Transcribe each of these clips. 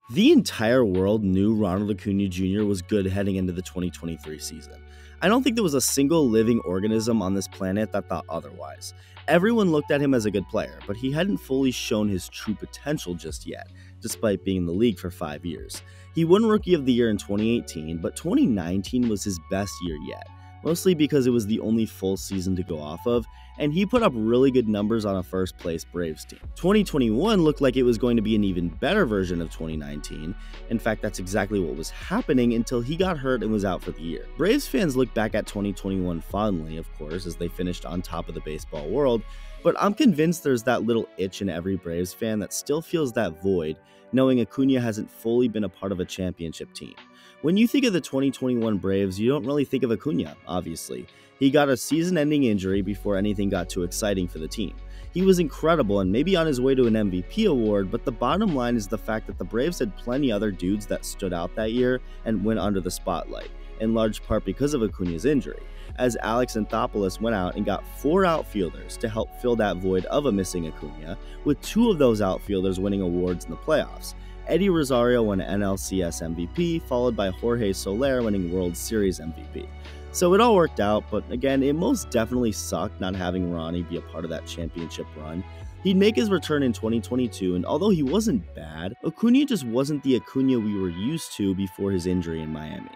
The entire world knew Ronald Acuna Jr. was good heading into the 2023 season. I don't think there was a single living organism on this planet that thought otherwise. Everyone looked at him as a good player, but he hadn't fully shown his true potential just yet, despite being in the league for 5 years. He won Rookie of the Year in 2018, but 2019 was his best year yet, mostly because it was the only full season to go off of, and he put up really good numbers on a first-place Braves team. 2021 looked like it was going to be an even better version of 2019. In fact, that's exactly what was happening until he got hurt and was out for the year. Braves fans look back at 2021 fondly, of course, as they finished on top of the baseball world, but I'm convinced there's that little itch in every Braves fan that still feels that void, knowing Acuna hasn't fully been a part of a championship team. When you think of the 2021 Braves, you don't really think of Acuna, obviously. He got a season-ending injury before anything got too exciting for the team. He was incredible and maybe on his way to an MVP award, but the bottom line is the fact that the Braves had plenty other dudes that stood out that year and went under the spotlight, in large part because of Acuna's injury, as Alex Anthopoulos went out and got 4 outfielders to help fill that void of a missing Acuna, with 2 of those outfielders winning awards in the playoffs. Eddie Rosario won NLCS MVP, followed by Jorge Soler winning World Series MVP. So it all worked out, but again, it most definitely sucked not having Ronnie be a part of that championship run. He'd make his return in 2022, and although he wasn't bad, Acuna just wasn't the Acuna we were used to before his injury in Miami,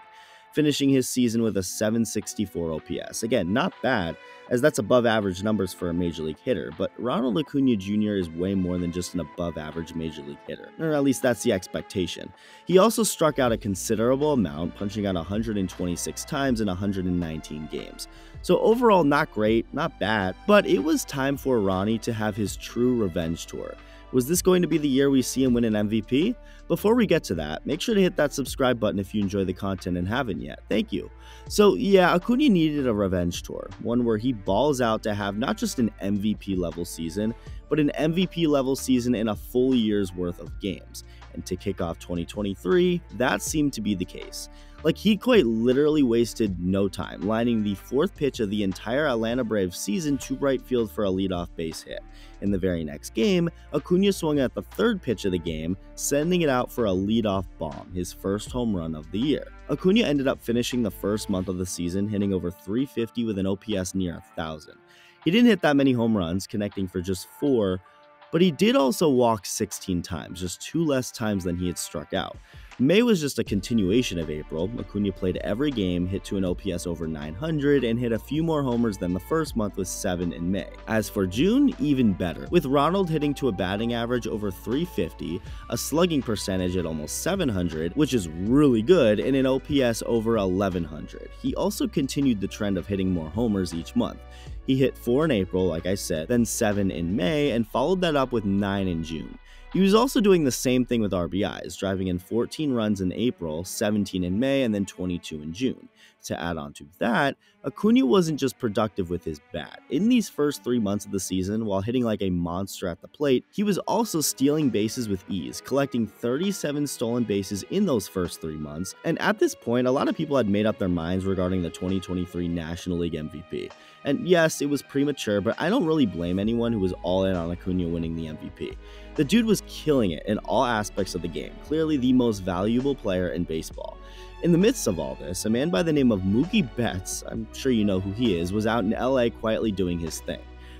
finishing his season with a 764 OPS. Again, not bad, as that's above average numbers for a major league hitter, but Ronald Acuna Jr. is way more than just an above average major league hitter, or at least that's the expectation. He also struck out a considerable amount, punching out 126 times in 119 games. So overall, not great, not bad, but it was time for Ronnie to have his true revenge tour. Was this going to be the year we see him win an MVP? Before we get to that, make sure to hit that subscribe button if you enjoy the content and haven't yet. Thank you. So yeah, Acuna needed a revenge tour, one where he balls out to have not just an MVP level season, but an MVP level season in a full year's worth of games. And to kick off 2023, that seemed to be the case. Like, he quite literally wasted no time, lining the 4th pitch of the entire Atlanta Braves season to right field for a leadoff base hit. In the very next game, Acuna swung at the 3rd pitch of the game, sending it out for a leadoff bomb, his first home run of the year. Acuna ended up finishing the first month of the season hitting over 350 with an OPS near 1,000. He didn't hit that many home runs, connecting for just 4, but he did also walk 16 times, just 2 less times than he had struck out. May was just a continuation of April. Acuna played every game, hit to an OPS over 900, and hit a few more homers than the first month with 7 in May. As for June, even better, with Ronald hitting to a batting average over 350, a slugging percentage at almost 700, which is really good, and an OPS over 1100. He also continued the trend of hitting more homers each month. He hit 4 in April, like I said, then 7 in May, and followed that up with 9 in June. He was also doing the same thing with RBIs, driving in 14 runs in April, 17 in May, and then 22 in June. To add on to that, Acuna wasn't just productive with his bat. In these first 3 months of the season, while hitting like a monster at the plate, he was also stealing bases with ease, collecting 37 stolen bases in those first 3 months, and at this point, a lot of people had made up their minds regarding the 2023 National League MVP. And yes, it was premature, but I don't really blame anyone who was all in on Acuna winning the MVP. The dude was killing it in all aspects of the game, clearly the most valuable player in baseball. In the midst of all this, a man by the name of Mookie Betts, I'm sure you know who he is, was out in LA quietly doing his thing.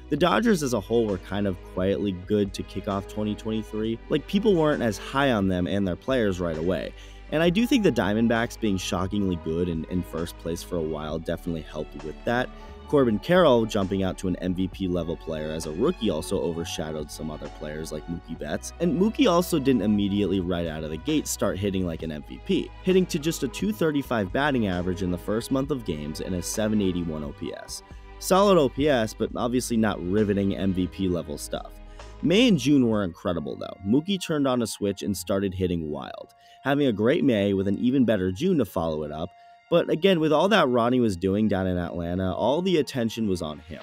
The Dodgers as a whole were kind of quietly good to kick off 2023, like people weren't as high on them and their players right away. And I do think the Diamondbacks being shockingly good and in first place for a while definitely helped with that. Corbin Carroll jumping out to an MVP level player as a rookie also overshadowed some other players like Mookie Betts, and Mookie also didn't immediately right out of the gate start hitting like an MVP, hitting to just a 235 batting average in the first month of games and a 781 OPS. Solid OPS, but obviously not riveting MVP level stuff. May and June were incredible though. Mookie turned on a switch and started hitting wild, having a great May with an even better June to follow it up. But again, with all that Ronnie was doing down in Atlanta, all the attention was on him.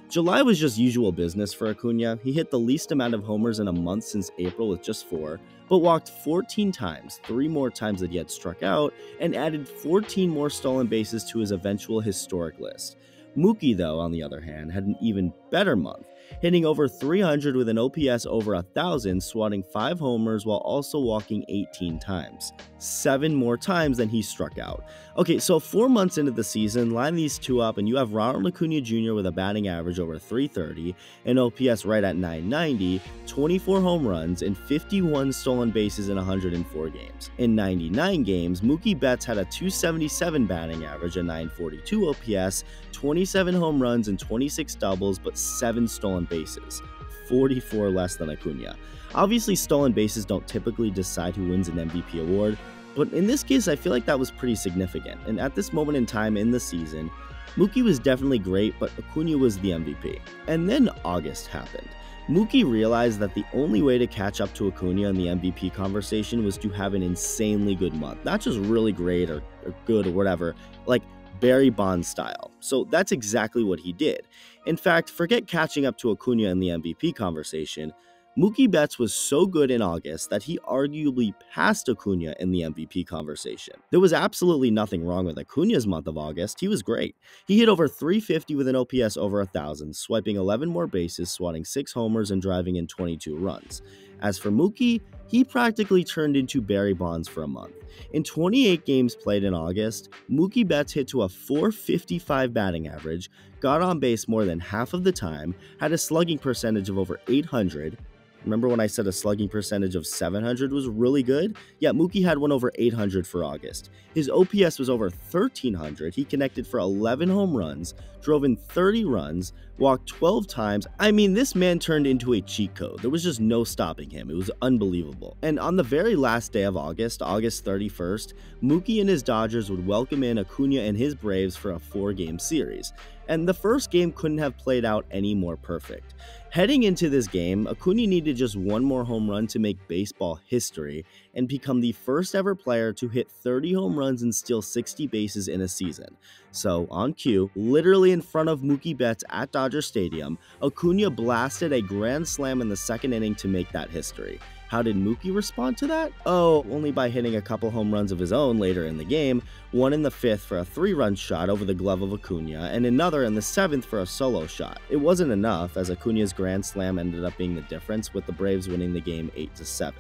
July was just usual business for Acuna. He hit the least amount of homers in a month since April with just 4, but walked 14 times, 3 more times that he had struck out, and added 14 more stolen bases to his eventual historic list. Mookie, though, on the other hand, had an even better month. hitting over 300 with an OPS over 1,000, swatting 5 homers while also walking 18 times. 7 more times than he struck out. Okay, so 4 months into the season, line these two up and you have Ronald Acuna Jr. with a batting average over 330, an OPS right at 990, 24 home runs, and 51 stolen bases in 104 games. In 99 games, Mookie Betts had a 277 batting average, a 942 OPS, 27 home runs, and 26 doubles, but 7 stolen bases. 44 less than Acuna. Obviously, stolen bases don't typically decide who wins an MVP award, but in this case, I feel like that was pretty significant. And at this moment in time in the season, Mookie was definitely great, but Acuna was the MVP. And then August happened. Mookie realized that the only way to catch up to Acuna in the MVP conversation was to have an insanely good month. Not just really great or good or whatever, like Barry Bonds style. So that's exactly what he did. In fact, forget catching up to Acuna in the MVP conversation. Mookie Betts was so good in August that he arguably passed Acuna in the MVP conversation. There was absolutely nothing wrong with Acuna's month of August. He was great. He hit over 350 with an OPS over 1,000, swiping 11 more bases, swatting 6 homers, and driving in 22 runs. As for Mookie, he practically turned into Barry Bonds for a month. In 28 games played in August, Mookie Betts hit to a .455 batting average, got on base more than half of the time, had a slugging percentage of over 800. Remember when I said a slugging percentage of 700 was really good? Yeah, Mookie had one over 800 for August. His OPS was over 1,300. He connected for 11 home runs, drove in 30 runs, walked 12 times. I mean, this man turned into a cheat code. There was just no stopping him. It was unbelievable. And on the very last day of August, August 31st, Mookie and his Dodgers would welcome in Acuna and his Braves for a 4-game series. And the first game couldn't have played out any more perfect. Heading into this game, Acuna needed just one more home run to make baseball history and become the first ever player to hit 30 home runs and steal 60 bases in a season. So, on cue, literally in front of Mookie Betts at Dodger Stadium, Acuna blasted a grand slam in the second inning to make that history. How did Mookie respond to that? Oh, only by hitting a couple home runs of his own later in the game, one in the 5th for a 3-run shot over the glove of Acuna, and another in the 7th for a solo shot. It wasn't enough, as Acuna's grand slam ended up being the difference, with the Braves winning the game 8-7.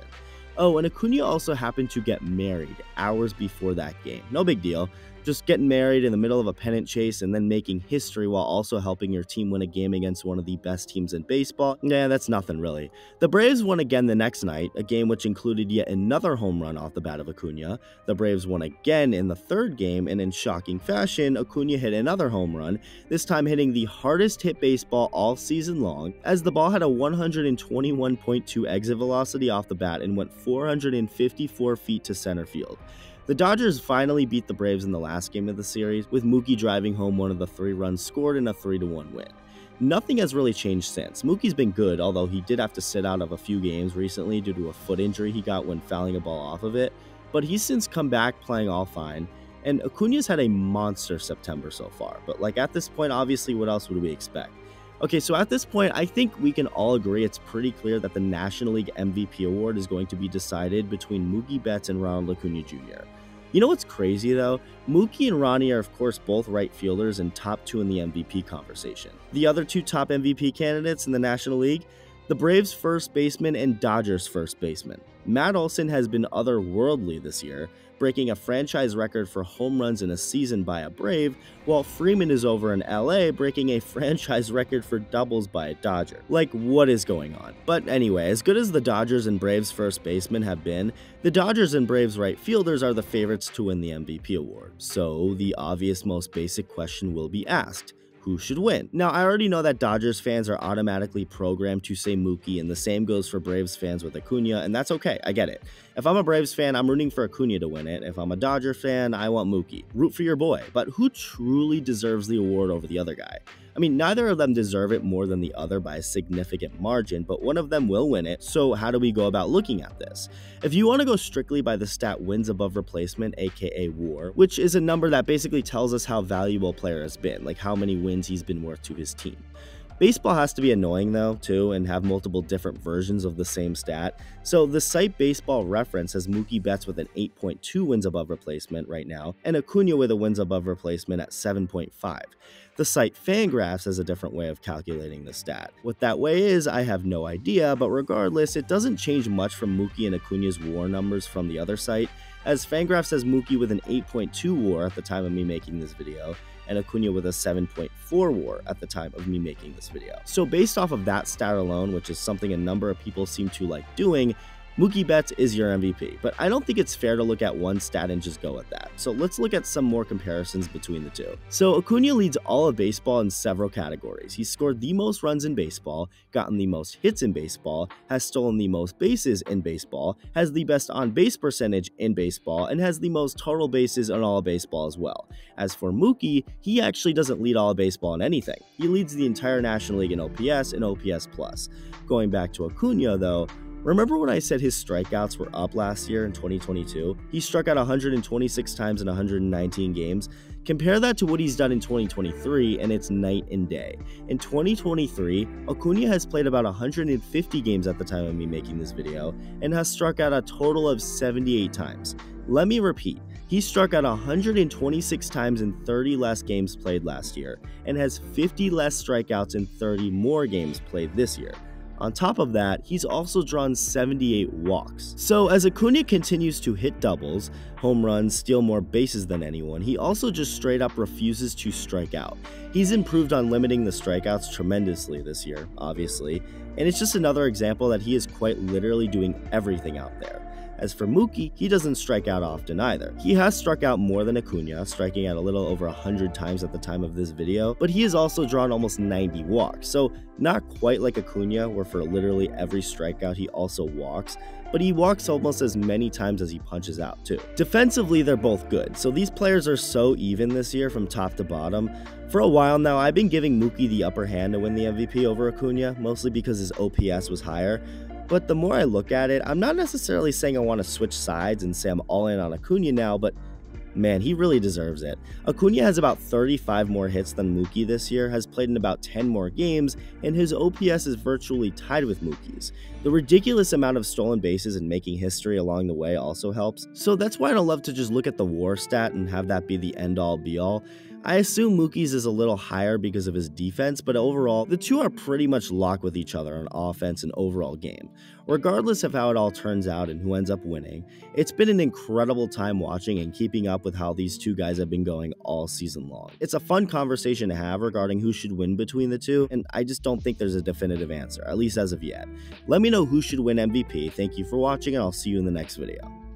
Oh, and Acuna also happened to get married hours before that game. No big deal. Just getting married in the middle of a pennant chase and then making history while also helping your team win a game against one of the best teams in baseball. Yeah, that's nothing really. The Braves won again the next night, a game which included yet another home run off the bat of Acuna. The Braves won again in the 3rd game, and in shocking fashion, Acuna hit another home run, this time hitting the hardest hit baseball all season long, as the ball had a 121.2 exit velocity off the bat and went 454 feet to center field. The Dodgers finally beat the Braves in the last game of the series, with Mookie driving home one of the 3 runs scored in a 3-1 win. Nothing has really changed since. Mookie's been good, although he did have to sit out of a few games recently due to a foot injury he got when fouling a ball off of it, but he's since come back playing all fine, and Acuna's had a monster September so far, but like at this point, obviously what else would we expect? Okay, so at this point, I think we can all agree it's pretty clear that the National League MVP award is going to be decided between Mookie Betts and Ronald Acuna Jr. You know what's crazy though? Mookie and Ronnie are of course both right fielders and top 2 in the MVP conversation. The other 2 top MVP candidates in the National League? The Braves' first baseman and Dodgers' first baseman. Matt Olson has been otherworldly this year, breaking a franchise record for home runs in a season by a Brave, while Freeman is over in LA breaking a franchise record for doubles by a Dodger. Like, what is going on? But anyway, as good as the Dodgers and Braves first basemen have been, the Dodgers and Braves right fielders are the favorites to win the MVP award. So the obvious most basic question will be asked: who should win? Now, I already know that Dodgers fans are automatically programmed to say Mookie, and the same goes for Braves fans with Acuna, and that's okay, I get it. If I'm a Braves fan, I'm rooting for Acuna to win it. If I'm a Dodger fan, I want Mookie. Root for your boy. But who truly deserves the award over the other guy? I mean, neither of them deserve it more than the other by a significant margin, but one of them will win it, so how do we go about looking at this? If you want to go strictly by the stat wins above replacement, aka WAR, which is a number that basically tells us how valuable a player has been, like how many wins he's been worth to his team. Baseball has to be annoying though, too, and have multiple different versions of the same stat. So the site Baseball Reference has Mookie Betts with an 8.2 wins above replacement right now, and Acuna with a wins above replacement at 7.5. The site Fangraphs has a different way of calculating the stat. What that way is, I have no idea, but regardless, it doesn't change much from Mookie and Acuna's WAR numbers from the other site, as Fangraphs has Mookie with an 8.2 WAR at the time of me making this video, and Acuna with a 7.4 WAR at the time of me making this video. So based off of that stat alone, which is something a number of people seem to like doing, Mookie Betts is your MVP, but I don't think it's fair to look at one stat and just go with that. So let's look at some more comparisons between the two. So Acuna leads all of baseball in several categories. He's scored the most runs in baseball, gotten the most hits in baseball, has stolen the most bases in baseball, has the best on-base percentage in baseball, and has the most total bases in all of baseball as well. As for Mookie, he actually doesn't lead all of baseball in anything. He leads the entire National League in OPS and OPS+. Going back to Acuna though, remember when I said his strikeouts were up last year in 2022? He struck out 126 times in 119 games. Compare that to what he's done in 2023, and it's night and day. In 2023, Acuna has played about 150 games at the time of me making this video, and has struck out a total of 78 times. Let me repeat. He struck out 126 times in 30 less games played last year, and has 50 less strikeouts in 30 more games played this year. On top of that, he's also drawn 78 walks. So as Acuna continues to hit doubles, home runs, steal more bases than anyone, he also just straight up refuses to strike out. He's improved on limiting the strikeouts tremendously this year, obviously, and it's just another example that he is quite literally doing everything out there. As for Mookie, he doesn't strike out often either. He has struck out more than Acuna, striking out a little over 100 times at the time of this video, but he has also drawn almost 90 walks, so not quite like Acuna, where for literally every strikeout he also walks, but he walks almost as many times as he punches out too. Defensively, they're both good, so these players are so even this year from top to bottom. For a while now, I've been giving Mookie the upper hand to win the MVP over Acuna, mostly because his OPS was higher. But the more I look at it, I'm not necessarily saying I want to switch sides and say I'm all in on Acuna now, but man, he really deserves it. Acuna has about 35 more hits than Mookie this year, has played in about 10 more games, and his OPS is virtually tied with Mookie's. The ridiculous amount of stolen bases and making history along the way also helps, so that's why I don't love to just look at the WAR stat and have that be the end-all be-all. I assume Mookie's is a little higher because of his defense, but overall, the two are pretty much locked with each other on offense and overall game. Regardless of how it all turns out and who ends up winning, it's been an incredible time watching and keeping up with how these two guys have been going all season long. It's a fun conversation to have regarding who should win between the two, and I just don't think there's a definitive answer, at least as of yet. Let me know who should win MVP. Thank you for watching, and I'll see you in the next video.